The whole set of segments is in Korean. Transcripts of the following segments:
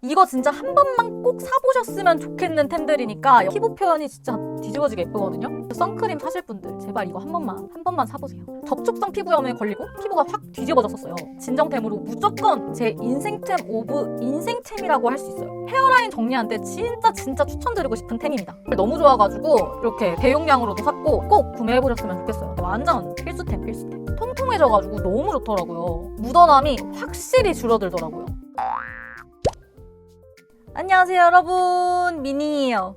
이거 진짜 한 번만 꼭 사보셨으면 좋겠는 템들이니까 피부 표현이 진짜 뒤집어지게 예쁘거든요. 선크림 사실 분들 제발 이거 한 번만 사보세요. 접촉성 피부염에 걸리고 피부가 확 뒤집어졌었어요. 진정템으로 무조건 제 인생템 오브 인생템이라고 할 수 있어요. 헤어라인 정리하는데 진짜 추천드리고 싶은 템입니다. 너무 좋아가지고 이렇게 대용량으로도 샀고 꼭 구매해보셨으면 좋겠어요. 완전 필수템. 통통해져가지고 너무 좋더라고요. 묻어남이 확실히 줄어들더라고요. 안녕하세요 여러분, 미니예요.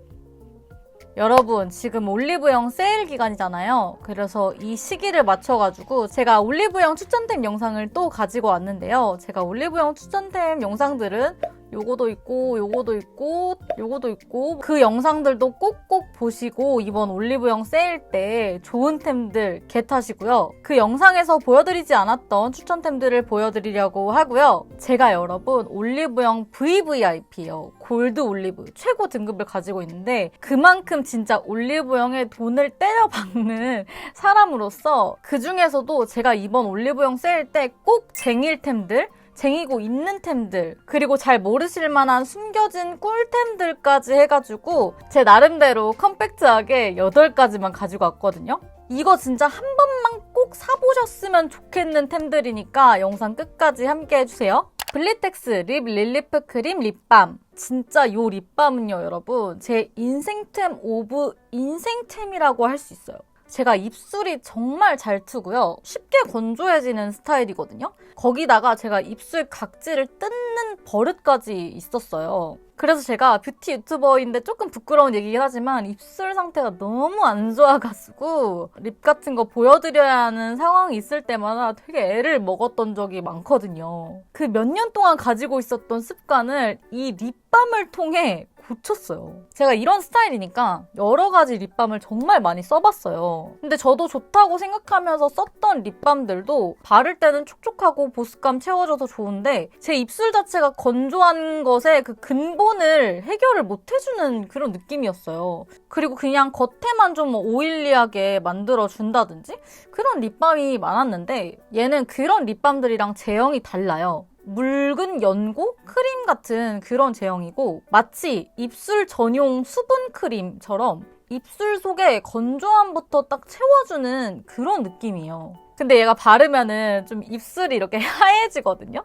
여러분, 지금 올리브영 세일 기간이잖아요. 그래서 이 시기를 맞춰가지고 제가 올리브영 추천템 영상을 또 가지고 왔는데요. 제가 올리브영 추천템 영상들은 요거도 있고 요거도 있고 그 영상들도 꼭꼭 보시고 이번 올리브영 세일 때 좋은 템들 겟하시고요. 그 영상에서 보여드리지 않았던 추천템들을 보여드리려고 하고요. 제가 여러분 올리브영 VVIP예요. 골드 올리브 최고 등급을 가지고 있는데 그만큼 진짜 올리브영에 돈을 때려박는 사람으로서 그 중에서도 제가 이번 올리브영 세일 때 꼭 쟁일템들 쟁이고 있는 템들 그리고 잘 모르실 만한 숨겨진 꿀템들까지 해가지고 제 나름대로 컴팩트하게 8가지만 가지고 왔거든요. 이거 진짜 한 번만 꼭 사보셨으면 좋겠는 템들이니까 영상 끝까지 함께 해주세요. 블리텍스 립 릴리프 크림 립밤. 진짜 요 립밤은요 여러분 제 인생템 오브 인생템이라고 할 수 있어요. 제가 입술이 정말 잘 트고요. 쉽게 건조해지는 스타일이거든요. 거기다가 제가 입술 각질을 뜯는 버릇까지 있었어요. 그래서 제가 뷰티 유튜버인데 조금 부끄러운 얘기긴 하지만 입술 상태가 너무 안 좋아가지고 립 같은 거 보여드려야 하는 상황이 있을 때마다 되게 애를 먹었던 적이 많거든요. 그 몇 년 동안 가지고 있었던 습관을 이 립밤을 통해 고쳤어요. 제가 이런 스타일이니까 여러 가지 립밤을 정말 많이 써봤어요. 근데 저도 좋다고 생각하면서 썼던 립밤들도 바를 때는 촉촉하고 보습감 채워줘서 좋은데 제 입술 자체가 건조한 것에 그 근본을 해결을 못 해주는 그런 느낌이었어요. 그리고 그냥 겉에만 좀 오일리하게 만들어준다든지 그런 립밤이 많았는데 얘는 그런 립밤들이랑 제형이 달라요. 묽은 연고? 크림 같은 그런 제형이고 마치 입술 전용 수분 크림처럼 입술 속에 건조함부터 딱 채워주는 그런 느낌이에요. 근데 얘가 바르면은 좀 입술이 이렇게 하얘지거든요?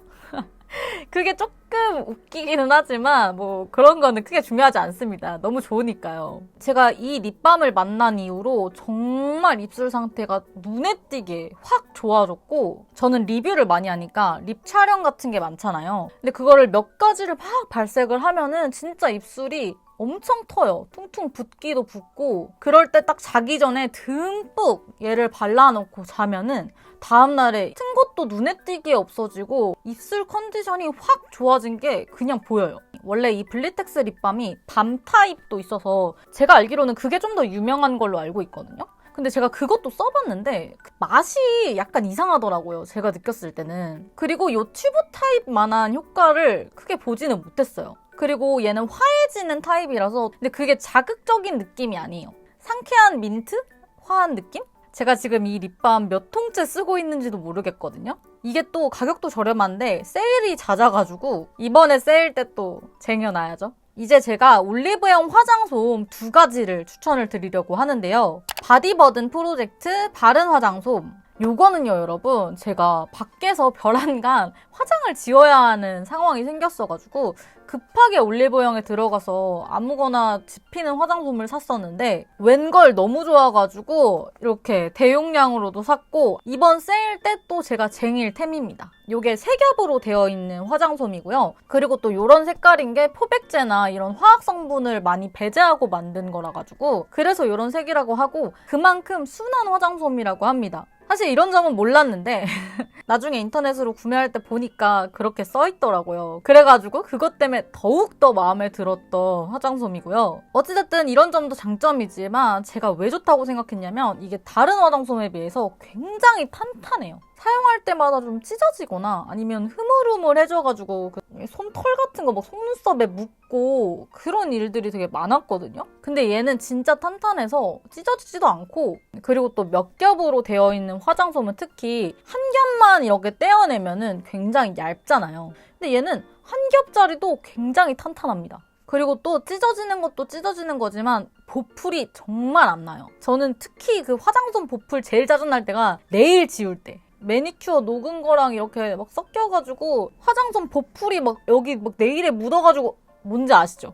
그게 조금 웃기기는 하지만 뭐 그런 거는 크게 중요하지 않습니다. 너무 좋으니까요. 제가 이 립밤을 만난 이후로 정말 입술 상태가 눈에 띄게 확 좋아졌고 저는 리뷰를 많이 하니까 립 촬영 같은 게 많잖아요. 근데 그거를 몇 가지를 막 발색을 하면은 진짜 입술이 엄청 터요. 퉁퉁 붓기도 붓고 그럴 때 딱 자기 전에 듬뿍 얘를 발라놓고 자면은 다음날에 튼 것도 눈에 띄게 없어지고 입술 컨디션이 확 좋아진 게 그냥 보여요. 원래 이 블리텍스 립밤이 밤 타입도 있어서 제가 알기로는 그게 좀 더 유명한 걸로 알고 있거든요. 근데 제가 그것도 써봤는데 맛이 약간 이상하더라고요. 제가 느꼈을 때는. 그리고 이 튜브 타입만한 효과를 크게 보지는 못했어요. 그리고 얘는 화해지는 타입이라서 근데 그게 자극적인 느낌이 아니에요. 상쾌한 민트? 화한 느낌? 제가 지금 이 립밤 몇 통째 쓰고 있는지도 모르겠거든요. 이게 또 가격도 저렴한데 세일이 잦아가지고 이번에 세일 때 또 쟁여놔야죠. 이제 제가 올리브영 화장솜 2가지를 추천을 드리려고 하는데요. 바디버든 프로젝트 바른 화장솜. 요거는요 여러분 제가 밖에서 별안간 화장을 지워야 하는 상황이 생겼어가지고 급하게 올리브영에 들어가서 아무거나 지피는 화장솜을 샀었는데 웬걸 너무 좋아가지고 이렇게 대용량으로도 샀고 이번 세일 때 또 제가 쟁일템입니다. 요게 3겹으로 되어 있는 화장솜이고요. 그리고 또 요런 색깔인 게 포백제나 이런 화학 성분을 많이 배제하고 만든 거라 가지고 그래서 요런 색이라고 하고 그만큼 순한 화장솜이라고 합니다. 사실 이런 점은 몰랐는데 나중에 인터넷으로 구매할 때 보니까 그렇게 써있더라고요. 그래가지고 그것 때문에 더욱더 마음에 들었던 화장솜이고요. 어찌됐든 이런 점도 장점이지만 제가 왜 좋다고 생각했냐면 이게 다른 화장솜에 비해서 굉장히 탄탄해요. 사용할 때마다 좀 찢어지거나 아니면 흐물흐물해져가지고 그 솜털 같은 거 막 속눈썹에 묻고 그런 일들이 되게 많았거든요. 근데 얘는 진짜 탄탄해서 찢어지지도 않고 그리고 또 몇 겹으로 되어 있는 화장솜은 특히 한 겹만 이렇게 떼어내면은 굉장히 얇잖아요. 근데 얘는 한 겹짜리도 굉장히 탄탄합니다. 그리고 또 찢어지는 것도 찢어지는 거지만 보풀이 정말 안 나요. 저는 특히 그 화장솜 보풀 제일 짜증날 때가 네일 지울 때. 매니큐어 녹은 거랑 이렇게 막 섞여가지고 화장솜 보풀이 막 여기 막 네일에 묻어가지고 뭔지 아시죠?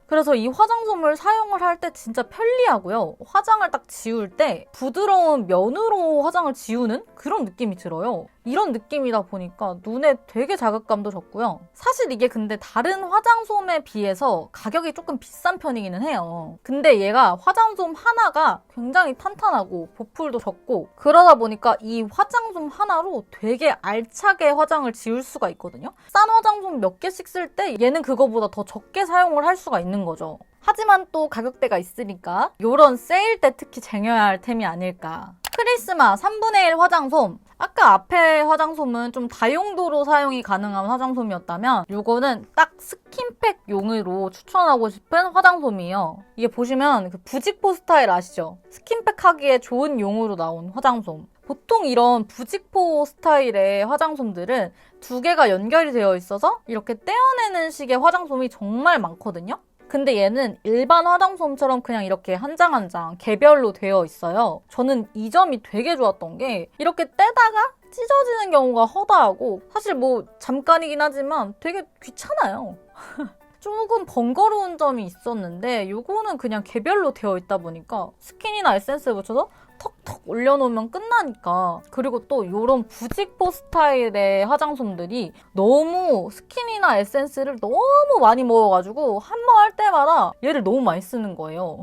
그래서 이 화장솜을 사용을 할 때 진짜 편리하고요. 화장을 딱 지울 때 부드러운 면으로 화장을 지우는 그런 느낌이 들어요. 이런 느낌이다 보니까 눈에 되게 자극감도 적고요. 사실 이게 근데 다른 화장솜에 비해서 가격이 조금 비싼 편이기는 해요. 근데 얘가 화장솜 하나가 굉장히 탄탄하고 보풀도 적고 그러다 보니까 이 화장솜 하나로 되게 알차게 화장을 지울 수가 있거든요. 싼 화장솜 몇 개씩 쓸 때 얘는 그거보다 더 적게 사용을 할 수가 있는 거죠. 하지만 또 가격대가 있으니까 이런 세일 때 특히 쟁여야 할 템이 아닐까. 크리스마 3분의 1 화장솜. 아까 앞에 화장솜은 좀 다용도로 사용이 가능한 화장솜이었다면 이거는 딱 스킨팩용으로 추천하고 싶은 화장솜이에요. 이게 보시면 그 부직포 스타일 아시죠? 스킨팩 하기에 좋은 용으로 나온 화장솜. 보통 이런 부직포 스타일의 화장솜들은 두 개가 연결이 되어 있어서 이렇게 떼어내는 식의 화장솜이 정말 많거든요. 근데 얘는 일반 화장솜처럼 그냥 이렇게 한 장 한 장 개별로 되어 있어요. 저는 이 점이 되게 좋았던 게 이렇게 떼다가 찢어지는 경우가 허다하고 사실 뭐 잠깐이긴 하지만 되게 귀찮아요. 조금 번거로운 점이 있었는데 이거는 그냥 개별로 되어 있다 보니까 스킨이나 에센스 붙여서 턱턱 올려놓으면 끝나니까. 그리고 또 이런 부직포 스타일의 화장솜들이 너무 스킨이나 에센스를 너무 많이 먹어가지고 한 번 할 때마다 얘를 너무 많이 쓰는 거예요.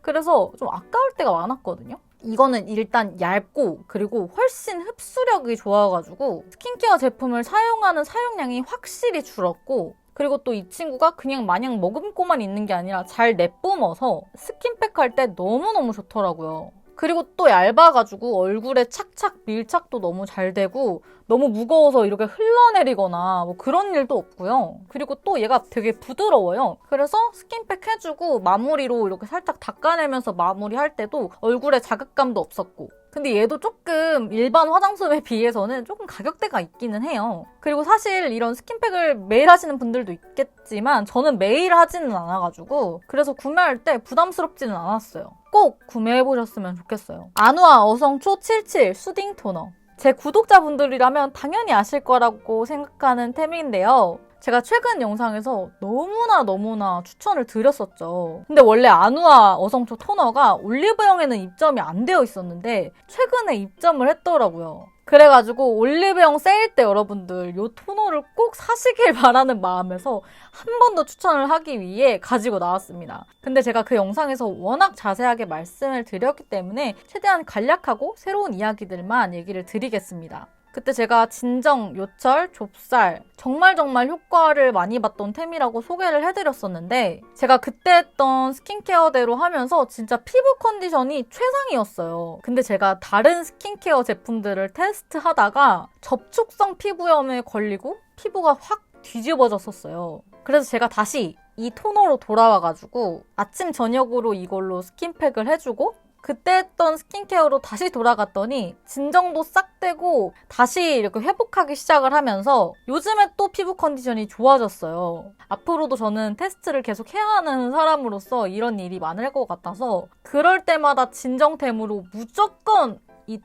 그래서 좀 아까울 때가 많았거든요. 이거는 일단 얇고 그리고 훨씬 흡수력이 좋아가지고 스킨케어 제품을 사용하는 사용량이 확실히 줄었고 그리고 또 이 친구가 그냥 마냥 머금고만 있는 게 아니라 잘 내뿜어서 스킨팩 할 때 너무너무 좋더라고요. 그리고 또 얇아가지고 얼굴에 착착 밀착도 너무 잘 되고 너무 무거워서 이렇게 흘러내리거나 뭐 그런 일도 없고요. 그리고 또 얘가 되게 부드러워요. 그래서 스킨팩 해주고 마무리로 이렇게 살짝 닦아내면서 마무리할 때도 얼굴에 자극감도 없었고 근데 얘도 조금 일반 화장솜에 비해서는 조금 가격대가 있기는 해요. 그리고 사실 이런 스킨팩을 매일 하시는 분들도 있겠지만 저는 매일 하지는 않아가지고 그래서 구매할 때 부담스럽지는 않았어요. 꼭 구매해보셨으면 좋겠어요. 아누아 어성초 77 수딩 토너. 제 구독자분들이라면 당연히 아실 거라고 생각하는 템인데요. 제가 최근 영상에서 너무나 추천을 드렸었죠. 근데 원래 아누아 어성초 토너가 올리브영에는 입점이 안 되어 있었는데 최근에 입점을 했더라고요. 그래가지고 올리브영 세일 때 여러분들 이 토너를 꼭 사시길 바라는 마음에서 한 번 더 추천을 하기 위해 가지고 나왔습니다. 근데 제가 그 영상에서 워낙 자세하게 말씀을 드렸기 때문에 최대한 간략하고 새로운 이야기들만 얘기를 드리겠습니다. 그때 제가 진정, 요철, 좁쌀 정말 효과를 많이 봤던 템이라고 소개를 해드렸었는데 제가 그때 했던 스킨케어대로 하면서 진짜 피부 컨디션이 최상이었어요. 근데 제가 다른 스킨케어 제품들을 테스트하다가 접촉성 피부염에 걸리고 피부가 확 뒤집어졌었어요. 그래서 제가 다시 이 토너로 돌아와가지고 아침 저녁으로 이걸로 스킨팩을 해주고 그때 했던 스킨케어로 다시 돌아갔더니 진정도 싹 떼고 다시 이렇게 회복하기 시작을 하면서 요즘에 또 피부 컨디션이 좋아졌어요. 앞으로도 저는 테스트를 계속 해야 하는 사람으로서 이런 일이 많을 것 같아서 그럴 때마다 진정템으로 무조건 이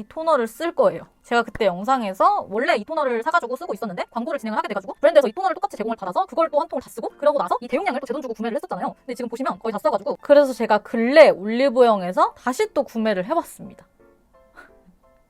토너를 쓸 거예요. 제가 그때 영상에서 원래 이 토너를 사가지고 쓰고 있었는데 광고를 진행을 하게 돼가지고 브랜드에서 이 토너를 똑같이 제공을 받아서 그걸 또 한 통을 다 쓰고 그러고 나서 이 대용량을 또 제 돈 주고 구매를 했었잖아요. 근데 지금 보시면 거의 다 써가지고 그래서 제가 근래 올리브영에서 다시 또 구매를 해봤습니다.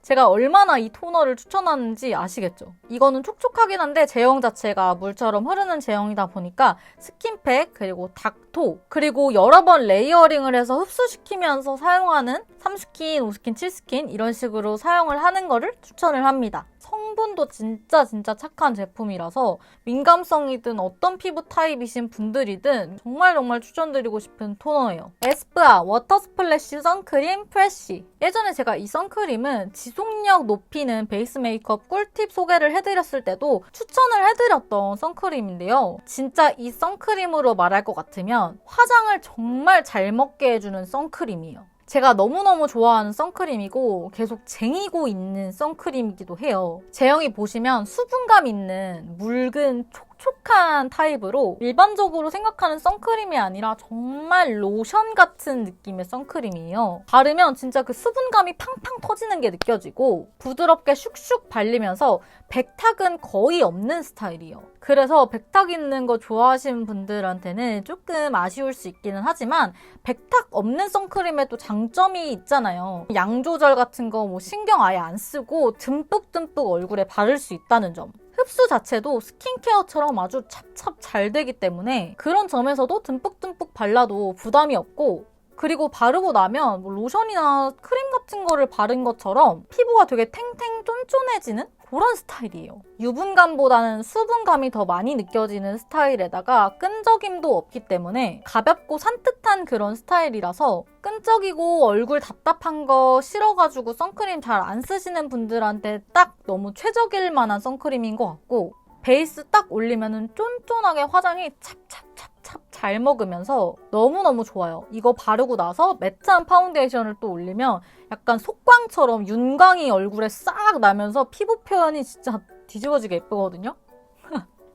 제가 얼마나 이 토너를 추천하는지 아시겠죠? 이거는 촉촉하긴 한데 제형 자체가 물처럼 흐르는 제형이다 보니까 스킨팩 그리고 닥토 그리고 여러 번 레이어링을 해서 흡수시키면서 사용하는 3스킨, 5스킨, 7스킨 이런 식으로 사용을 하는 거를 추천을 합니다. 성분도 진짜 착한 제품이라서 민감성이든 어떤 피부 타입이신 분들이든 정말 추천드리고 싶은 토너예요. 에스쁘아 워터 스플래시 선크림 프레쉬. 예전에 제가 이 선크림은 지속력 높이는 베이스 메이크업 꿀팁 소개를 해드렸을 때도 추천을 해드렸던 선크림인데요. 진짜 이 선크림으로 말할 것 같으면 화장을 정말 잘 먹게 해주는 선크림이에요. 제가 너무너무 좋아하는 선크림이고 계속 쟁이고 있는 선크림이기도 해요. 제형이 보시면 수분감 있는 묽은 촉촉한 타입으로 일반적으로 생각하는 선크림이 아니라 정말 로션 같은 느낌의 선크림이에요. 바르면 진짜 그 수분감이 팡팡 터지는 게 느껴지고 부드럽게 슉슉 발리면서 백탁은 거의 없는 스타일이에요. 그래서 백탁 있는 거 좋아하시는 분들한테는 조금 아쉬울 수 있기는 하지만 백탁 없는 선크림에 또 장점이 있잖아요. 양 조절 같은 거 뭐 신경 아예 안 쓰고 듬뿍듬뿍 얼굴에 바를 수 있다는 점. 흡수 자체도 스킨케어처럼 아주 찹찹 잘 되기 때문에 그런 점에서도 듬뿍듬뿍 발라도 부담이 없고, 그리고 바르고 나면 뭐 로션이나 크림 같은 거를 바른 것처럼 피부가 되게 탱탱 쫀쫀해지는 그런 스타일이에요. 유분감보다는 수분감이 더 많이 느껴지는 스타일에다가 끈적임도 없기 때문에 가볍고 산뜻한 그런 스타일이라서 끈적이고 얼굴 답답한 거 싫어가지고 선크림 잘 안 쓰시는 분들한테 딱 너무 최적일 만한 선크림인 것 같고, 베이스 딱 올리면은 쫀쫀하게 화장이 찹찹찹찹 잘 먹으면서 너무너무 좋아요. 이거 바르고 나서 매트한 파운데이션을 또 올리면 약간 속광처럼 윤광이 얼굴에 싹 나면서 피부 표현이 진짜 뒤집어지게 예쁘거든요.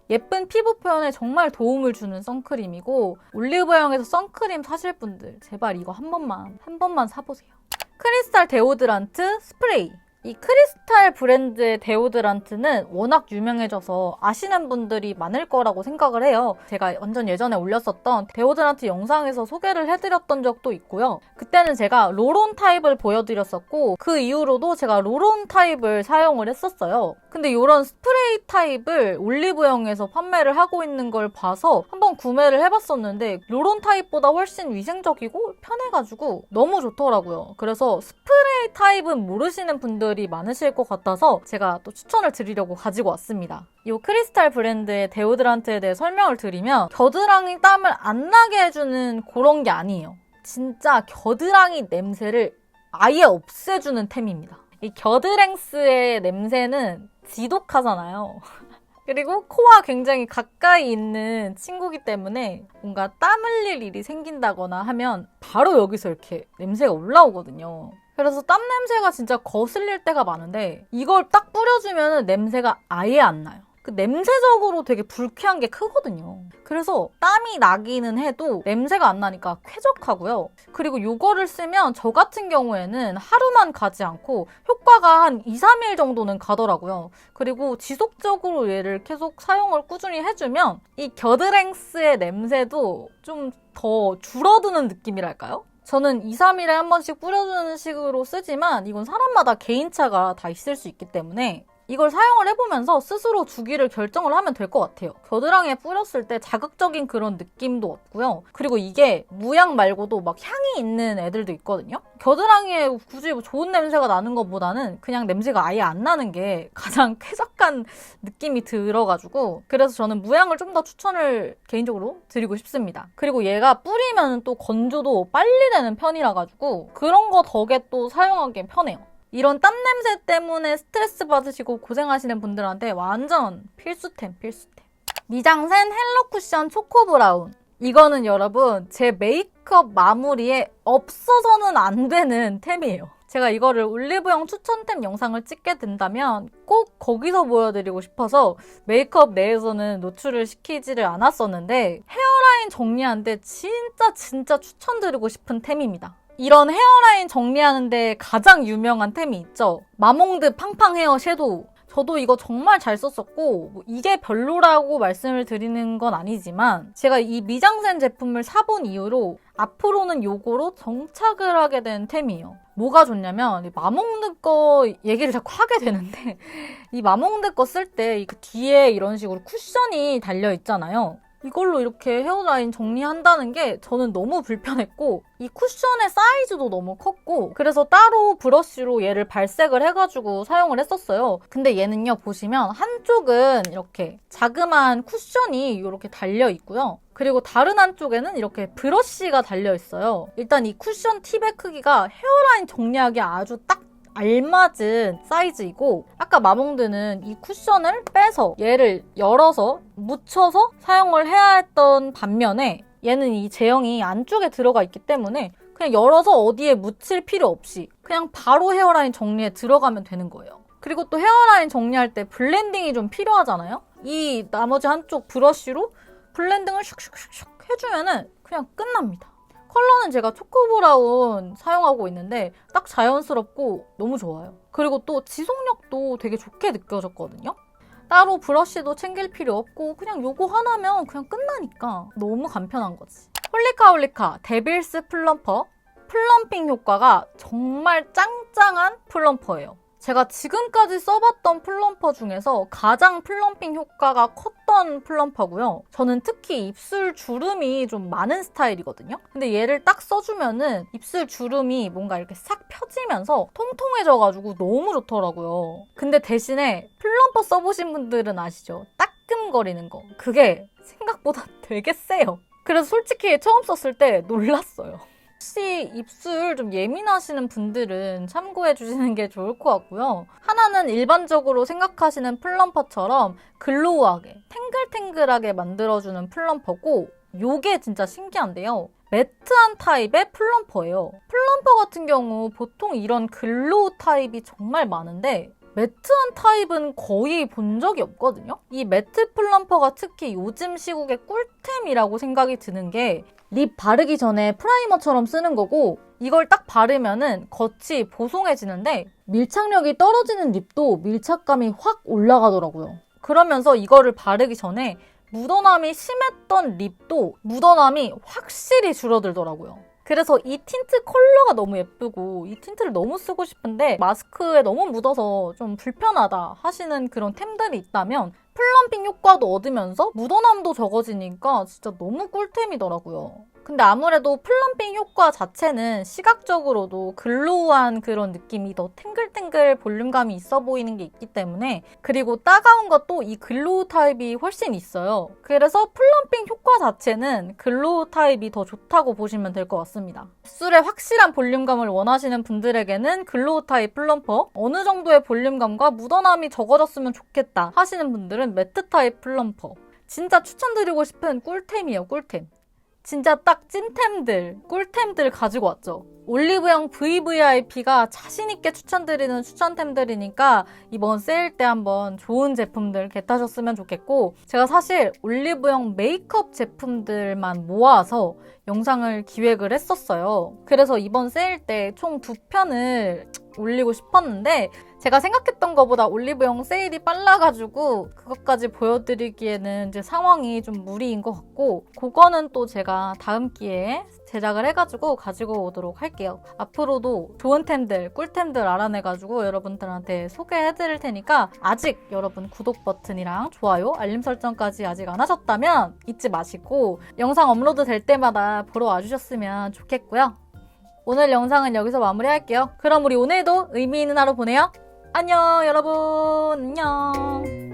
예쁜 피부 표현에 정말 도움을 주는 선크림이고, 올리브영에서 선크림 사실 분들 제발 이거 한 번만 사보세요. 크리스탈 데오드란트 스프레이. 이 크리스탈 브랜드의 데오드란트는 워낙 유명해져서 아시는 분들이 많을 거라고 생각을 해요. 제가 완전 예전에 올렸었던 데오드란트 영상에서 소개를 해드렸던 적도 있고요. 그때는 제가 롤온 타입을 보여드렸었고 그 이후로도 제가 롤온 타입을 사용을 했었어요. 근데 이런 스프레이 타입을 올리브영에서 판매를 하고 있는 걸 봐서 한번 구매를 해봤었는데 롤온 타입보다 훨씬 위생적이고 편해가지고 너무 좋더라고요. 그래서 스프레이 타입은 모르시는 분들이 많으실 것 같아서 제가 또 추천을 드리려고 가지고 왔습니다. 이 크리스탈 브랜드의 데오드란트에 대해 설명을 드리면 겨드랑이 땀을 안 나게 해주는 그런 게 아니에요. 진짜 겨드랑이 냄새를 아예 없애주는 템입니다. 이 겨드랭스의 냄새는 지독하잖아요. 그리고 코와 굉장히 가까이 있는 친구기 때문에 뭔가 땀 흘릴 일이 생긴다거나 하면 바로 여기서 이렇게 냄새가 올라오거든요. 그래서 땀 냄새가 진짜 거슬릴 때가 많은데 이걸 딱 뿌려주면 냄새가 아예 안 나요. 그 냄새적으로 되게 불쾌한 게 크거든요. 그래서 땀이 나기는 해도 냄새가 안 나니까 쾌적하고요. 그리고 이거를 쓰면 저 같은 경우에는 하루만 가지 않고 효과가 한 2, 3일 정도는 가더라고요. 그리고 지속적으로 얘를 계속 사용을 꾸준히 해주면 이 겨드랭스의 냄새도 좀 더 줄어드는 느낌이랄까요? 저는 2, 3일에 한 번씩 뿌려주는 식으로 쓰지만 이건 사람마다 개인차가 다 있을 수 있기 때문에 이걸 사용을 해보면서 스스로 주기를 결정을 하면 될 것 같아요. 겨드랑이에 뿌렸을 때 자극적인 그런 느낌도 없고요. 그리고 이게 무향 말고도 막 향이 있는 애들도 있거든요. 겨드랑이에 굳이 좋은 냄새가 나는 것보다는 그냥 냄새가 아예 안 나는 게 가장 쾌적한 느낌이 들어가지고 그래서 저는 무향을 좀 더 추천을 개인적으로 드리고 싶습니다. 그리고 얘가 뿌리면 또 건조도 빨리 되는 편이라 가지고 그런 거 덕에 또 사용하기 편해요. 이런 땀 냄새 때문에 스트레스 받으시고 고생하시는 분들한테 완전 필수템. 미장센 헬로 쿠션 초코 브라운. 이거는 여러분 제 메이크업 마무리에 없어서는 안 되는 템이에요. 제가 이거를 올리브영 추천템 영상을 찍게 된다면 꼭 거기서 보여드리고 싶어서 메이크업 내에서는 노출을 시키지를 않았었는데 헤어라인 정리하는데 진짜 추천드리고 싶은 템입니다. 이런 헤어라인 정리하는데 가장 유명한 템이 있죠. 마몽드 팡팡 헤어 섀도우. 저도 이거 정말 잘 썼었고 이게 별로라고 말씀을 드리는 건 아니지만 제가 이 미장센 제품을 사본 이후로 앞으로는 요거로 정착을 하게 된 템이에요. 뭐가 좋냐면 이 마몽드 거 얘기를 자꾸 하게 되는데 이 마몽드 거 쓸 때 그 뒤에 이런 식으로 쿠션이 달려 있잖아요. 이걸로 이렇게 헤어라인 정리한다는 게 저는 너무 불편했고 이 쿠션의 사이즈도 너무 컸고 그래서 따로 브러쉬로 얘를 발색을 해가지고 사용을 했었어요. 근데 얘는요 보시면 한쪽은 이렇게 자그마한 쿠션이 이렇게 달려 있고요. 그리고 다른 한쪽에는 이렇게 브러쉬가 달려 있어요. 일단 이 쿠션 팁의 크기가 헤어라인 정리하기 아주 딱 알맞은 사이즈이고 아까 마몽드는 이 쿠션을 빼서 얘를 열어서 묻혀서 사용을 해야 했던 반면에 얘는 이 제형이 안쪽에 들어가 있기 때문에 그냥 열어서 어디에 묻힐 필요 없이 그냥 바로 헤어라인 정리에 들어가면 되는 거예요. 그리고 또 헤어라인 정리할 때 블렌딩이 좀 필요하잖아요. 이 나머지 한쪽 브러쉬로 블렌딩을 슉슉슉슉 해주면은 그냥 끝납니다. 컬러는 제가 초코브라운 사용하고 있는데 딱 자연스럽고 너무 좋아요. 그리고 또 지속력도 되게 좋게 느껴졌거든요. 따로 브러쉬도 챙길 필요 없고 그냥 요거 하나면 그냥 끝나니까 너무 간편한 거지. 홀리카홀리카 데빌스 플럼퍼. 플럼핑 효과가 정말 짱짱한 플럼퍼예요. 제가 지금까지 써봤던 플럼퍼 중에서 가장 플럼핑 효과가 컸던 플럼퍼고요. 저는 특히 입술 주름이 좀 많은 스타일이거든요. 근데 얘를 딱 써주면은 입술 주름이 뭔가 이렇게 싹 펴지면서 통통해져가지고 너무 좋더라고요. 근데 대신에 플럼퍼 써보신 분들은 아시죠? 따끔거리는 거. 그게 생각보다 되게 세요. 그래서 솔직히 처음 썼을 때 놀랐어요. 혹시 입술 좀 예민하시는 분들은 참고해 주시는 게 좋을 것 같고요. 하나는 일반적으로 생각하시는 플럼퍼처럼 글로우하게, 탱글탱글하게 만들어주는 플럼퍼고 요게 진짜 신기한데요. 매트한 타입의 플럼퍼예요. 플럼퍼 같은 경우 보통 이런 글로우 타입이 정말 많은데 매트한 타입은 거의 본 적이 없거든요. 이 매트 플럼퍼가 특히 요즘 시국의 꿀템이라고 생각이 드는 게 립 바르기 전에 프라이머처럼 쓰는 거고 이걸 딱 바르면은 겉이 보송해지는데 밀착력이 떨어지는 립도 밀착감이 확 올라가더라고요. 그러면서 이거를 바르기 전에 묻어남이 심했던 립도 묻어남이 확실히 줄어들더라고요. 그래서 이 틴트 컬러가 너무 예쁘고 이 틴트를 너무 쓰고 싶은데 마스크에 너무 묻어서 좀 불편하다 하시는 그런 템들이 있다면 플럼핑 효과도 얻으면서 묻어남도 적어지니까 진짜 너무 꿀템이더라고요. 근데 아무래도 플럼핑 효과 자체는 시각적으로도 글로우한 그런 느낌이 더 탱글탱글 볼륨감이 있어 보이는 게 있기 때문에 그리고 따가운 것도 이 글로우 타입이 훨씬 있어요. 그래서 플럼핑 효과 자체는 글로우 타입이 더 좋다고 보시면 될 것 같습니다. 입술에 확실한 볼륨감을 원하시는 분들에게는 글로우 타입 플럼퍼, 어느 정도의 볼륨감과 묻어남이 적어졌으면 좋겠다 하시는 분들은 매트 타입 플럼퍼. 진짜 추천드리고 싶은 꿀템이에요, 꿀템. 진짜 딱 찐템들, 꿀템들 가지고 왔죠. 올리브영 VVIP가 자신있게 추천드리는 추천템들이니까 이번 세일 때 한번 좋은 제품들 겟하셨으면 좋겠고 제가 사실 올리브영 메이크업 제품들만 모아서 영상을 기획을 했었어요. 그래서 이번 세일 때 총 2편을 올리고 싶었는데 제가 생각했던 것보다 올리브영 세일이 빨라가지고 그것까지 보여드리기에는 이제 상황이 좀 무리인 것 같고 그거는 또 제가 다음 기회에 제작을 해가지고 가지고 오도록 할게요. 앞으로도 좋은 템들, 꿀템들 알아내가지고 여러분들한테 소개해드릴 테니까 아직 여러분 구독 버튼이랑 좋아요, 알림 설정까지 아직 안 하셨다면 잊지 마시고 영상 업로드 될 때마다 보러 와주셨으면 좋겠고요. 오늘 영상은 여기서 마무리할게요. 그럼 우리 오늘도 의미 있는 하루 보내요. 안녕 여러분. 안녕.